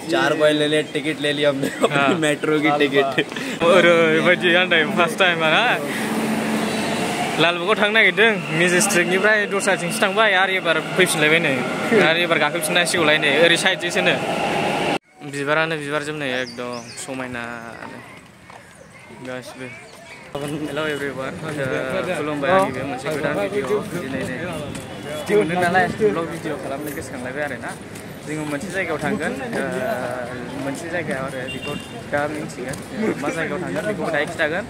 4 coin ले लिए, ticket ले लिया हमने अपनी मेट्रो की टिकट। और बायदि आंदाय फार्स्ट टाइम आना लालबागाव थांनो नागिरदों मेजेस्टिकनिफ्राय दस्राथिंसो थांबाय आरो एबार फैफिनलायबाय नै आरो एबार गाखोफिननांसिगौलाय नै ओरै साइडजोंसोनो बिबारानो बिबारजोब नै एकदम समायना गासिबो। हेलौ एभ्रिवान खुलुमबाय आंनि बे मोनसे गोदान भिडिअ दिनै नै सुटि मोनदों नालाय ब्लग भिडिअ खालामनो गोसोखांलायबाय आरो ना जोङो मोनसे जायगायाव थांगोन मोनसे जायगायाव आरो बेखौ दा मिन्थिगोन मा जायगायाव थांगोन बेखौ दायो खिथागोन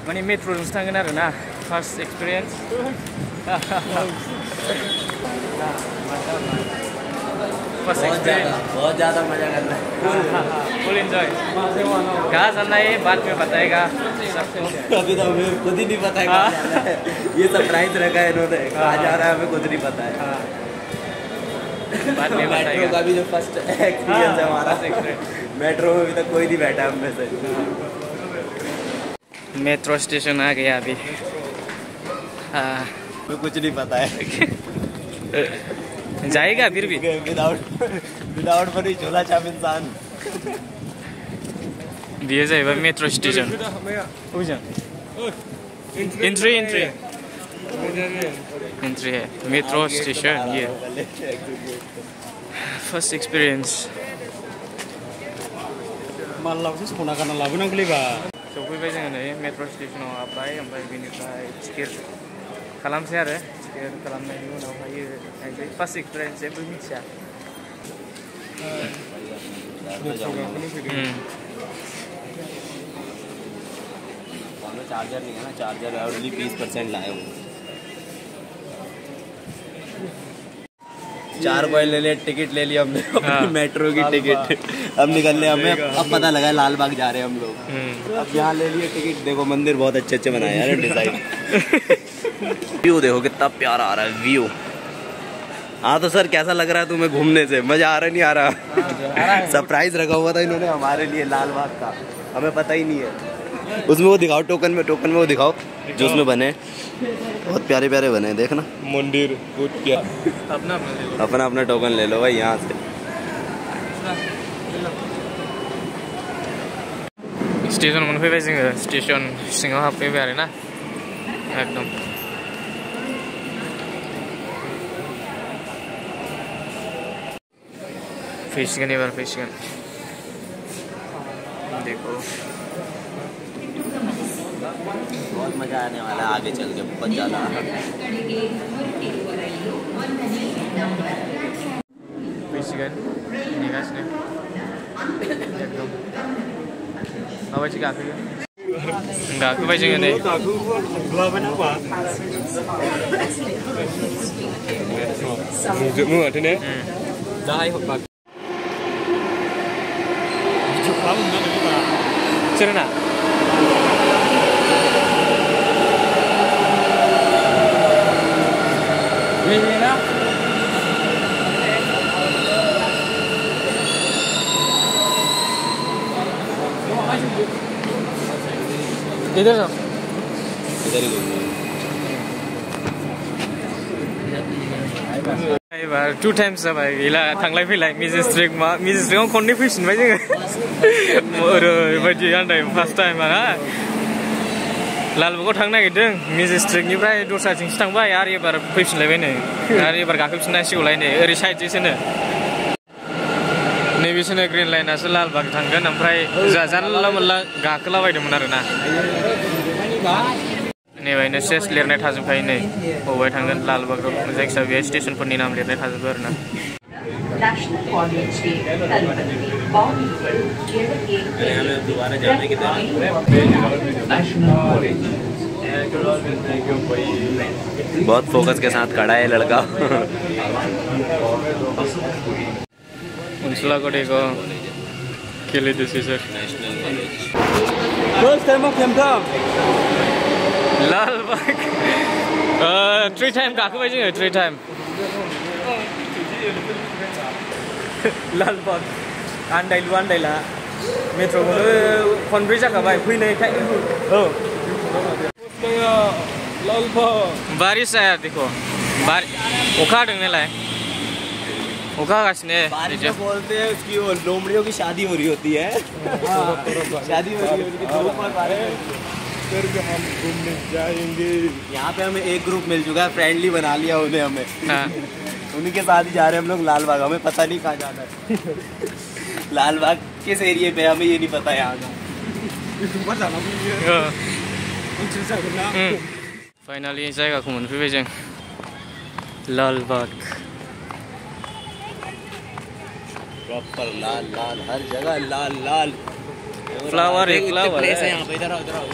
माने मेट्र'जोंसो थांगोन आरो ना फार्स्ट एक्सपिरियेंस बहुत ज़्यादा मजा करना है फुल एंजॉय कहाँ जाना है बाद में बताएगा सबको अभी तो हमें खुद ही नहीं पता है कहाँ जाना है ये सरप्राइज रखा है इन्होंने कहाँ जा रहा है हमें खुद नहीं पता है बाद में मेट्रो का भी जो फर्स्ट एक्सपीरियंस है हमारा मेट्रो में अभी तक कोई नहीं बैठा हम में से मेट्रो स्टेशन आ गया अभी हमें कुछ नहीं पता है जाएगा फिर भी विदाउट मनी झोला छाप इंसान बेयो जाहैबाय मेट्रो स्टेशन एंट्री है मेट्रो स्टेशन ये फर्स्ट एक्सपीरियंस मालावसो सना गाना लाबोनांगौलैबा सफैबाय जोङो नै मेट्र' स्टेशनाव हाबबाय ओमफ्राय बेनिफ्राय टिकेट खालामसै आरो टिकेट खालामनायनि उनावहायो नायसै फार्स्ट एक्सपिरियेन्स जेबो मिथिया चार्जर नहीं है ना चार्जर ओनली 20% लाए हूँ 4 कॉइन ले लिए टिकट ले लिया हमने अपनी मेट्रो की टिकट अब निकलने हमें अब पता लगा लाल बाग जा रहे हैं हम लोग अब यहाँ ले लिए टिकट देखो मंदिर बहुत अच्छे अच्छे बनाए यार डिजाइन व्यू देखो कितना प्यारा आ रहा है व्यू। हाँ तो सर कैसा लग रहा है तुम्हें घूमने से मजा आ रहा नहीं आ रहा सरप्राइज रखा हुआ था इन्होंने हमारे लिए लाल बाग का हमें पता ही नहीं है उसमें वो दिखाओ टोकन में वो दिखाओ जो उसमें बने बहुत प्यारे प्यारे बने देखना मंदिर अपना टोकन ले लो भाई यहाँ से स्टेशन मोनफैबाय जोङो स्टेशन सिङाव हाबफैबाय आरो ना एकदम फैसिगोन एबार फैसिगोन देखो बहुत मजा आने वाला है आगे चल के बहुत ज़्यादा फैसिगोन नेगासिनो एकदम माबायदि गाखोबाय जोङो नै जोबनो माथो ने दाहाय हरबा भिडिअ खालामनो नागिरदोंबा सोरना इधर जाओ इधर ही एबार 2 टाइम्स जाबाय गैला थांलाय फैलाय मेजेस्टिकआव खननै फैफिनबाय जोङो ओरैबायदि आन्दाय फार्स्ट टाइम आना लालबागाव थांनो नागिरदों मेजेस्टिकनिफ्राय दस्राथिंसो थांबाय आरो एबार फैफिनलायबाय नै आरो एबार गाखोफिननांसिगौलाय नै ओरै साइडजोंसोनो नैबेसोनो ग्रिन लाइनासो लालबाग थांगोन ओमफ्राय जानला मोनला गाखोलाबायदोंमोन आरोना नैबायनो सेस लिरनाय थाजोबखायो नै बबेहाय थांगोन लालबाग जायखिजाया बेहाय स्टेशनफोरनि नाम लिरनाय थाजोबो आरोना दोबारा जाने की बहुत फोकस के साथ खड़ा है लड़का उनसुलागुरिको गेलेदोंसै सर लालबाग 3 टाइम गाखोबाय जोङो 3 टाइम लालबाग आन्दायला मेट्र'खौनो खनब्रै जाखाबाय फैनायखाय औ लालबाग बारिश आया देखो अखा हादों नालाय अखा हागासिनो बारिश में बोलते हैं उसकी वो लोमड़ियों की शादी हो रही होती है। शादी हो रही होती है, फिर हम घूमने जाएंगे। यहाँ पे हमें एक ग्रुप मिल चुका है, फ्रेंडली बना लिया उन्हें हमें। हाँ। उन्हीं के साथ ही जा रहे हैं हम लोग लाल बाग। हमें पता नहीं कहाँ जाना है। लाल बाग किस एरिया पे हमें ये नहीं पता यहाँ का। फाइनली जायगाखौ मोनफैबाय जों लाल बाग। प्रॉपर लाल लाल, हर जगह लाल लाल फ्लावर एक फ्लावर है यहाँ पे। इधर आओ, इधर आओ।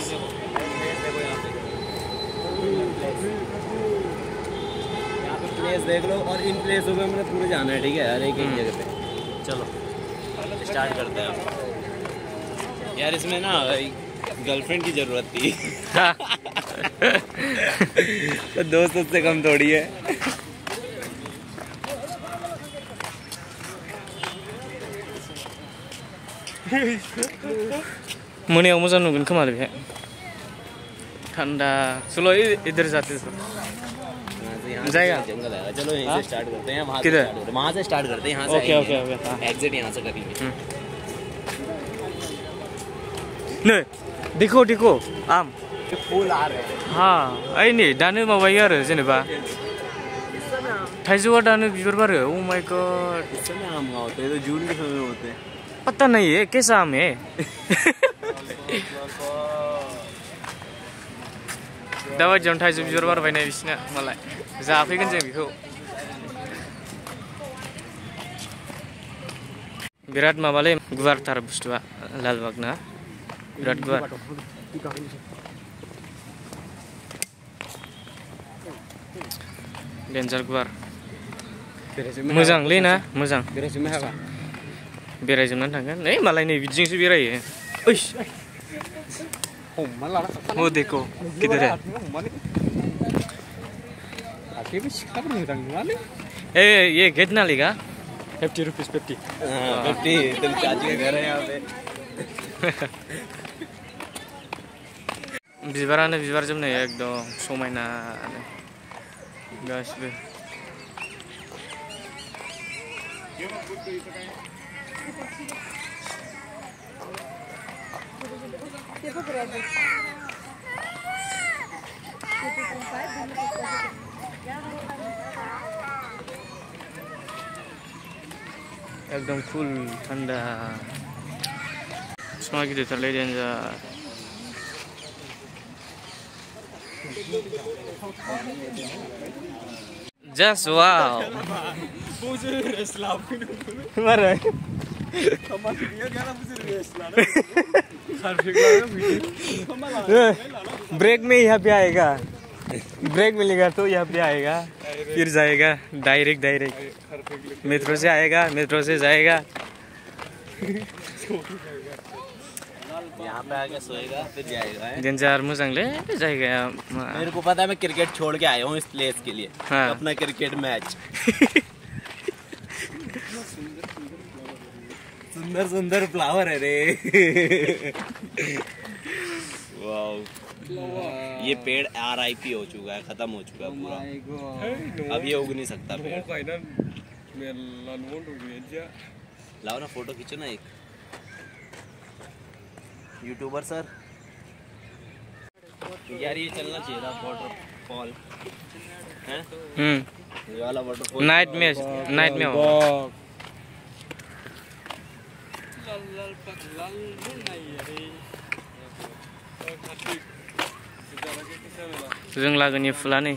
यहाँ पे प्लेस देख लो, और इन प्लेसों पे हमने पूरे जाना है, ठीक है, हर एक जगह पे। चलो स्टार्ट करते हैं यार। इसमें ना गर्लफ्रेंड की जरूरत थी। तो दोस्त उससे कम थोड़ी है। मोनायाव मोजां नुगोन खोमा बेहाय ठंडा। चलो इधर जाते जाएगा। जंगल है, चलो यहीं से स्टार्ट करते हैं। वहाँ से स्टार्ट करते हैं, यहाँ से। Okay okay okay. एग्जिट यहाँ से करेंगे। नै देखो देखो आम फूल आ रहे हैं। हाँ ओइ नै दानो माबायो आरो जेनेबा थाइजौआ दानो बिबार बारो। Oh my God. इस समय आम होते हैं, तो जून के समय में होते हैं। पता नहीं है कैसा आम है। दाबायदियावनो थाइजौ बिबार बारबायनाय बिसिना मालाय जाफैगोन जों बेखौ। बिराद माबालै गुवारथार बुस्थुआ लालबागना, बिराद गुवार। डेन्जार गुवार। मोजांलै ना, मोजां। बेरायजोबनानै थांगोन। नै मालाय नै बिदिजोंसो बेरायो। ओइस वो देखो किधर है। ए ये कितना लेगा? 50 रुपीज 50। 50। तुम चाची का घर है यहाँ पे। बिबारानो बिबार जोबनाय एकदम समायना गासिबो। एकदम फुल ठंडा। Semua gitu terlihat aja. Just wow. Marah. Break में यहाँ पे आएगा, ब्रेक मिलेगा तो यहाँ पे आएगा, फिर जाएगा डायरेक्ट मेट्रो से आएगा, मेट्रो से जाएगा। यहाँ पे आके सोएगा फिर जाएगा। डेंजर मोजांलै जायगाया। मेरे को पता है, मैं क्रिकेट छोड़ के आया हूँ इस प्लेस के लिए। हाँ। अपना क्रिकेट मैच। सुंदर सुंदर फ्लावर है रे। वाओ, ये पेड़ RIP हो चुका है, खत्म हो चुका है पूरा। अब ये उग नहीं सकता पेड़। लाओ ना फोटो खींचो ना एक। यूट्यूबर सर यार, ये चलना चाहिए था वाटरफॉल है। ये वाला वाटरफॉल नाइट में हो। जों लागोनि फुला नै।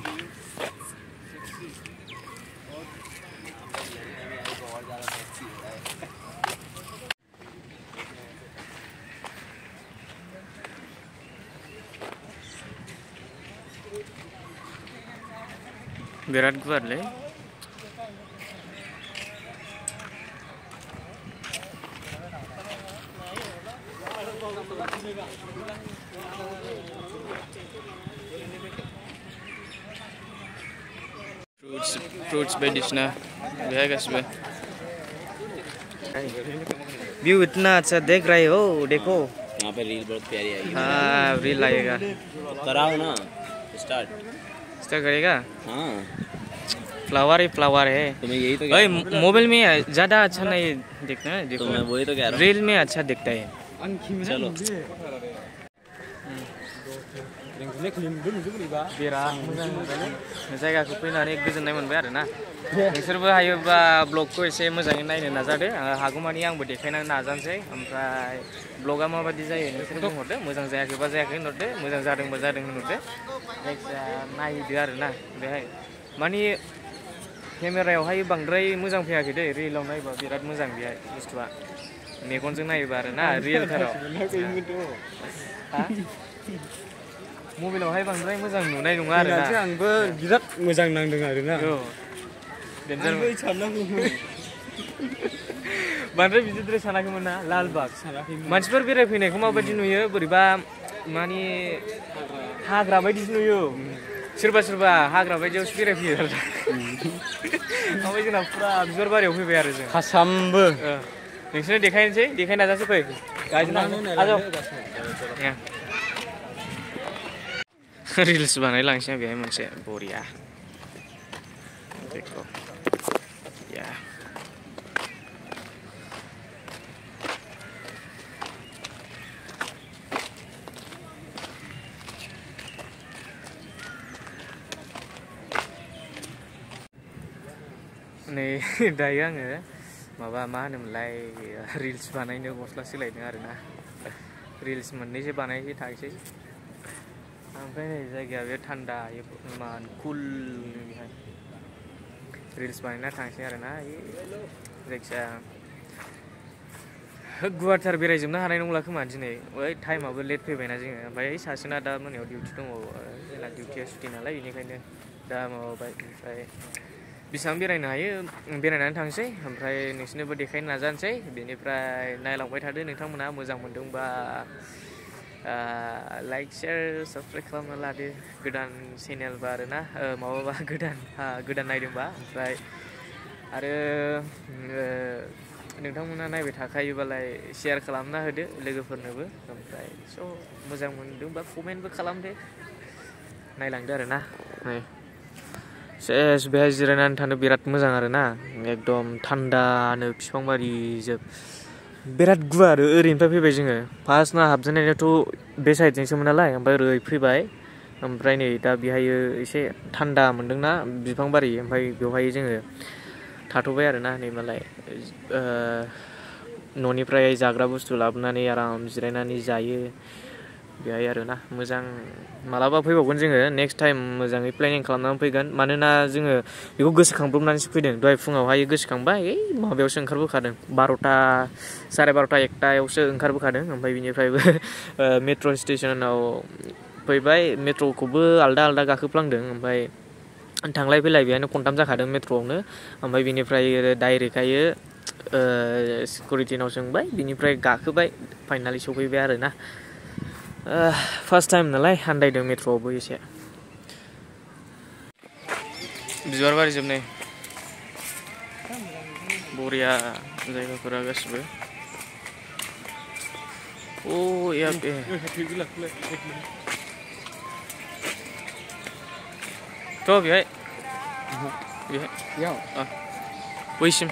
बिराद गुवारलै। फ्रूट्स बायदिसिना बेहाय गासिबो। व्यू इतना अच्छा देख रहे हो, देखो। यहाँ पे रील बहुत प्यारी आई है। हाँ रील आएगा। कराओ ना स्टार्ट करेगा। हाँ फ्लावर ही फ्लावर है। तुम्हें यही तो भाई मोबाइल में ज़्यादा अच्छा नहीं दिखता है, देखो मैं वही तो कह रहा हूँ, रील में अच्छा दिखता है। चलो बिराद मोजां मोनबाय जायगाखौ फैनानै गोजोननाय मोनबाय आरोना। नोंसोरबो हायोबा ब्लगखौ एसे मोजाङै नायनो नाजादो, हागौमानि आंबो देखायनो नाजानोसै। ओमफ्राय ब्लगा माबायदि जायो नोंसोर बुंहरदो, मोजां जायाखैबा जायाखै होनहरदो, मोजां जादोंबा जादों होनहरदो। जायखिजाया नायदो आरोना बेहाय मानि केमेरायावहाय बांद्राय मोजां फैयाखै दै, रिलाव नायबा बिराद मोजां बेहाय बुस्थुआ, मेगनजों नायोबा आरोना रियेलथाराव। मबाइलावहाय बांद्राय मोजां नुनाय नङा आरोना। आंबो बिराद मोजां नांदों आरोना। बांद्राय बिदिद्राय सानाखैमोन ना लालबाग। मानसिफोर बेरायफैनायखौ माबायदि नुयो बोरैबा मानि हाग्रा बायदिसो नुयो, सोरबा सोरबा हाग्रा बायदियावसो बेरायफैयो आरो। ओमफ्राय जोंना फुरा बिबार बारियाव फैबाय आरो जों खासामबो। नोंसोरनो देखायनोसै, देखायनो नाजासै फै रिल्स बानायलांसै आं बेहाय मोनसे बरिया। नै दायो आङो माबा मा होनोमोनलाय रिल्स बानायनो गस्ला सोलायदों आरोना। रिल्स मोननैसो बानायसै थांसै। ओमफ्राय नै जायगाया बे थान्दा मान कुल बेहाय रिल्स बानायना थांसै आरोना। जायखिजाया गुवारथार बेरायजोबनो हानाय नंला खोमा दिनै, ओइ टाइमाबो लेट फैबायना जोङो। ओमफ्राय सासेना दा मोनायाव डिउटि दंबावो, जोंना डिउटिया सुटि नालाय बेनिखायनो दा माबाबाय। ओमफ्राय बेसेबां बेरायनो हायो बेरायनानै थांसै, ओमफ्राय नोंसोरनोबो देखायनो नाजानोसै। बेनिफ्राय नायलांबाय थादो नोंथांमोना, मोजां मोनदोंबा लाइक शेयार साबसक्राइब खालामना लादो, गोदान चेनेलबा आरोना, माबाबा गोदान नायदोंबा। ओमफ्राय आरो नोंथांमोना नायबाय थाखायोबालाय शेयार खालामना होदो लोगोफोरनोबो। ओमफ्राय स' मोजां मोनदोंबा कमेन्टबो खालामदो, नायलांदो आरोना। नै सेस बेहाय जिरायनानै थानो बिराद मोजां आरोना, एकदम थान्दानो बिफां बारि जोब, बिराद गुवार। ओरैनिफ्राय फैबाय जोङो, फार्स्टना हाबजेननायाथ' बे साइडजोंसोमोन नालाय, ओमफ्राय ओरै फैबाय। ओमफ्राय नै दा बेहायो एसे थान्दा मोनदोंना बिफां बारि, ओमफ्राय बेवहाय जोङो थाथ'बाय आरोना। नै मालाय न'निफ्राय जाग्रा बुस्थु लाबोनानै आराम जिरायनानै जायो बेहाय आरोना। मोजां मालाबा फैबावगोन जोङो, नेक्स्ट टाइम मोजाङै प्लेनिं खालामनानै फैगोन। मानोना जोङो बेखौ गोसोखांब्रबनानैसो फैदों, दहाय फुङावहाय गोसोखांबाय, माबायावसो ओंखारबोखादों, 12टा 12:30 1टायावसो ओंखारबोखादों। ओमफ्राय बिनिफ्रायबो मेट्र' स्टेसनाव फैबाय, मेट्र'खौबो आलदा आलदा गाखोफ्लांदों। ओमफ्राय थांलाय फैलाय बेहायनो खनथाम जाखादों मेट्र'आवनो। ओमफ्राय बिनिफ्राय डाइरेक्टहायो सिकिउरिटिनाव सोंबाय, बिनिफ्राय गाखोबाय, फाइनालि सफैबाय आरोना। फार्स्ट टाइम नालाय आन्दायदों मेट्र'आवबो एसे। बिबार बारि जोबनाय बरिया जायगाफोरा गासिबो। ओ या पे तो बेहाय बैसिम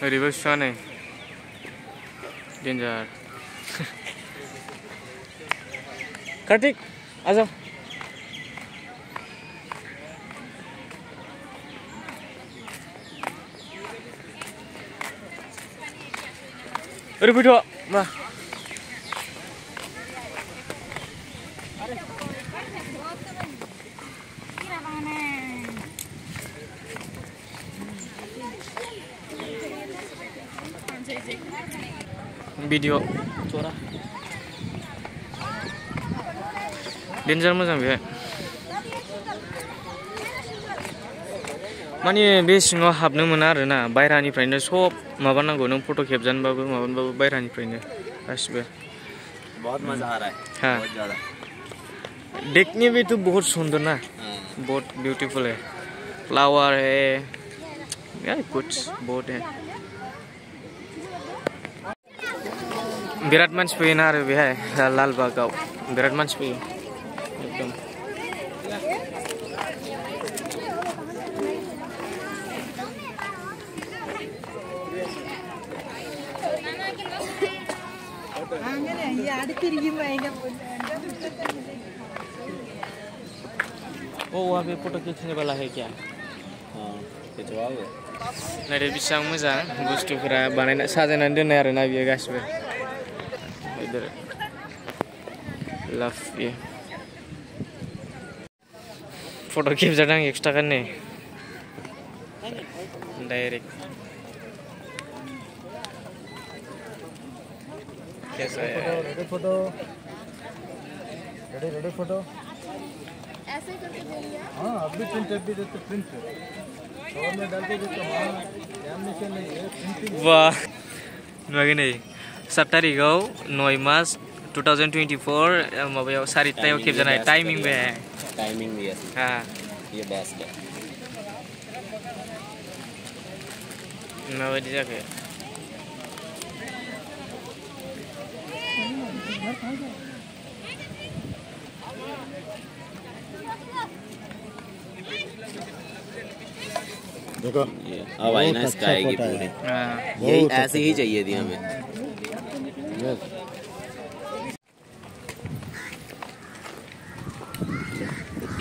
ओरैबो बिफाङा नै डेन्जार। कार्तिक आजा ओरै फैथ' मा भिडिअ डेन्जार मोजां बेहाय। माने बे सिङाव हाबनो मोना आरोना, बायरानिफ्रायनो सब माबानांगौ, नों फट' खेबजानोबाबो माबानोबाबो बायरानिफ्रायनो गासिबो। बहुत मजा आ रहा है, हाँ बहुत ज़्यादा। देखने में तो बहुत सुंदर ना, बहुत ब्यूटीफुल है, फ्लावर है यार, कुछ बहुत है। बिराद मानसि फैयोना आरो बेहाय लालबागाव बिराद मानसि फैयो एकदम। वो वहाँ पे फोटो खींचने वाला है क्या? हाँ खिंचवाओगे नायदो बेसेबां मोजां बुस्थुफोरा बानायना साजायनानै दोननाय आरोना बियो गासिबो लाभ बियो फट' खेबजादों आं 100 थाखानि डाइरेक्ट कैसा है फोटो रेडी फोटो ऐसे करके दे लिया हाँ अभी प्रिंट अभी देते प्रिंट और में डाल के देता हाँ लैमिनेशन नहीं है प्रिंटिंग वाह नुवाखै नै 7 तारिखआव 9 मार्च 2024 माबायाव 4टायाव खेबजानाय टाइमिं बे टाइमिंग भी है हाँ ये बेस्ट है माबायदि जाखो देखो ये अब आई ना स्काई की पूरी हाँ यही ऐसे ही चाहिए थी हमें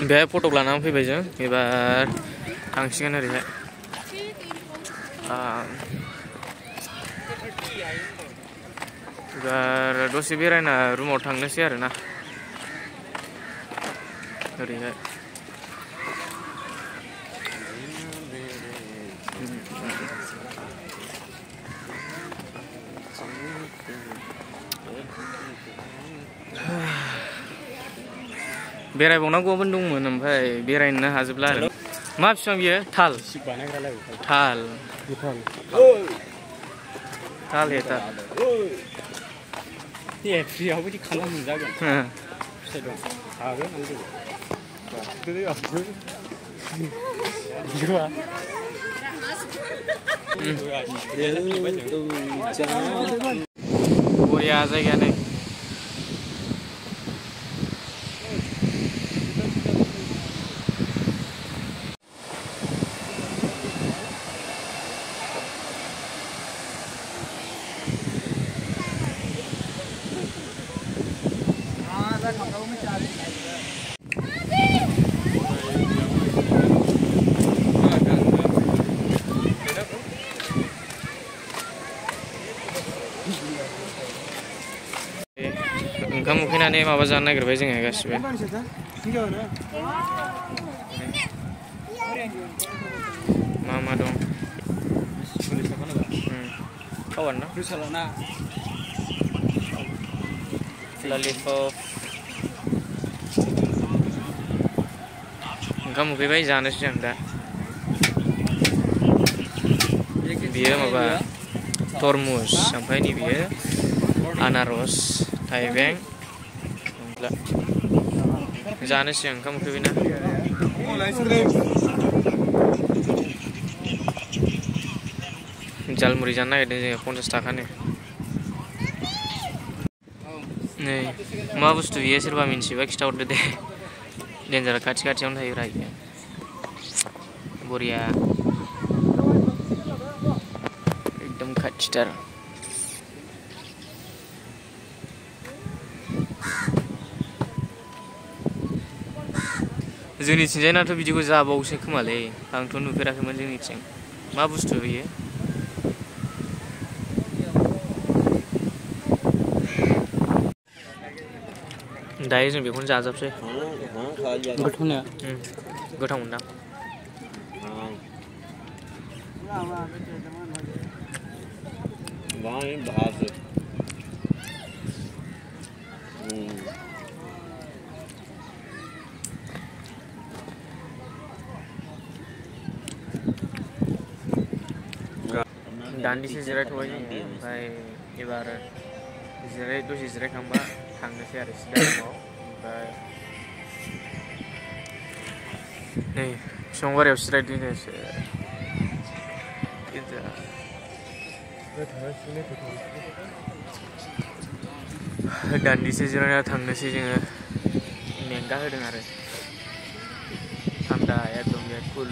बेहाय फट' लानानै फैबाय जों एबार थांसिगोन ओरैहाय एबार दसे बेरायना रुमाव थांनोसै आरोना ओरैहाय बेरायबावनांगौबो दंमोन ओमफ्राय बेरायनो हाजोबला आरो मा बिफां बियो थाल थाल थाल हे थाल ये फ्रियाव बिदि खालाम मोनजागोन फिथाइ दं हागोन बरिया जायगायानो ओंखाम उखैनानै माबा जानो नागिरबाय जोङो गासिबो मा दं kawan ना lollipop ओंखाम उखैबाय जानोसै जों दा बियो माबा तरमुस ओमफ्राय नै बियो आनारस थाइबें जानोसै ओंखाम उखैबायना जालमुरि जानो नागिरदों जोङो 50 थाखानि नै मा बुस्थु बियो सोरबा मिन्थिबा खिथाहरदो दे डेन्जार खाथियावनो थायो रायो बरिया एकदम खाथिथार जोंनिथिंजायनाथ' बिदिखौ जाबावसो खोमालै आंथ' नुफेराखैमोन जोंनिथिं मा बुस्थु बियो दायो जों बेखौनो जाजोबसै गोथाव मोनदां दान्दिसे जिरायथ'बाय जोङो ओमफ्राय एबार दसे जिरायखांबा थांनोसै आरो सिदा रुमाव ओमफ्राय नै संबारियाव जिरायदोंसो दान्दिसे जिरायना थांनोसै जोङो मेंगा होदों आरो थान्दा एकदम बिराद कुल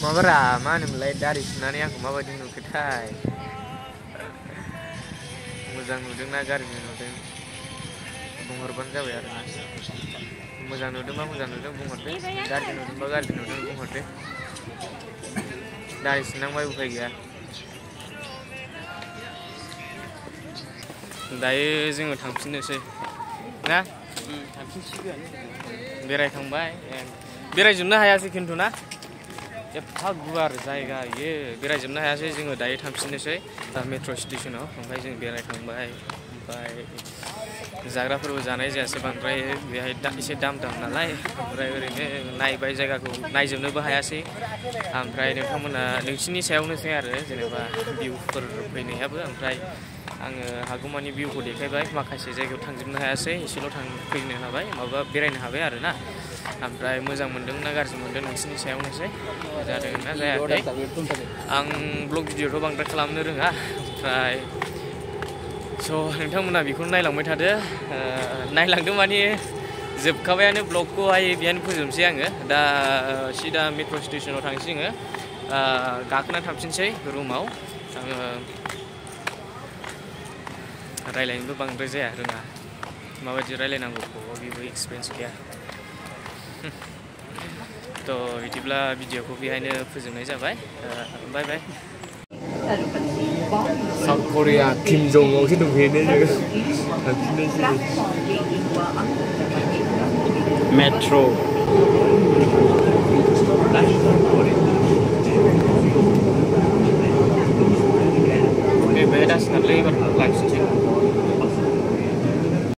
माबारा मा होनोमोनलाय दारि सुनानै आंखौ माबायदि नुखोथाय मोजां नुदोंना गाज्रि नुदों बुंहरबानो जाबाय आरो ना मोजां नुदोंबा मोजां नुदों बुंहरदो गाज्रि नुदोंबा गाज्रि नुदों बुंहरदो दारि सिननांबाय उफाय गैया दायो जोङो थांफिननोसै ना बेरायखांबाय बेरायजोबनो हायासै खिन्थु ना एफा गुवार जायगा इयो बेरायजोबनो हायासै जोङो दायो थांफिननोसै मेट्र' स्टेसनाव ओमफ्राय जों बेरायखांबाय ओमफ्राय जाग्राफोरबो जानाय जायासै बांद्राय बेहाय एसे दाम नालाय ओमफ्राय ओरैनो नायबाय जायगाखौ नायजोबनोबो हायासै ओमफ्राय नोंथांमोना नोंसिनि सायावनोसै आरो जेनेबा भिउफोर फैनायाबो ओमफ्राय आङो हागौमानि भिउखौ देखायबाय माखासे जायगायाव थांजोबनो हायासै एसेल' फैनो हाबाय माबा बेरायनो हाबाय आरो ना ओमफ्राय मोजां मोनदों ना गाज्रि मोनदों नोंसिनि सायावनोसै जादों ना जायाखै आं ब्लग भिडिअ'थ' बांद्राय खालामनो रोङा ओमफ्राय स' नोंथांमोना बेखौनो नायलांबाय थादो नायलांदों माने जोबखाबायानो ब्लगखौहाय बेहायनो फोजोबनोसै आङो दा सिदा मेट्र' स्टेसनाव थांसै जोङो गाखोना थांफिनसै रुमाव आङो रायलायनोबो बांद्राय जाया रोङा माबायदि रायलायनांगौखौ बेबो एक्सपिरियेन्स गैया थ' बिदिब्ला भिडिअ'खौ बेहायनो फोजोबनाय जाबाय बाय बाय South Korea Kim Jong Un dongene जोङो मेट्रो बे दासिनालै एबार लाखिनोसै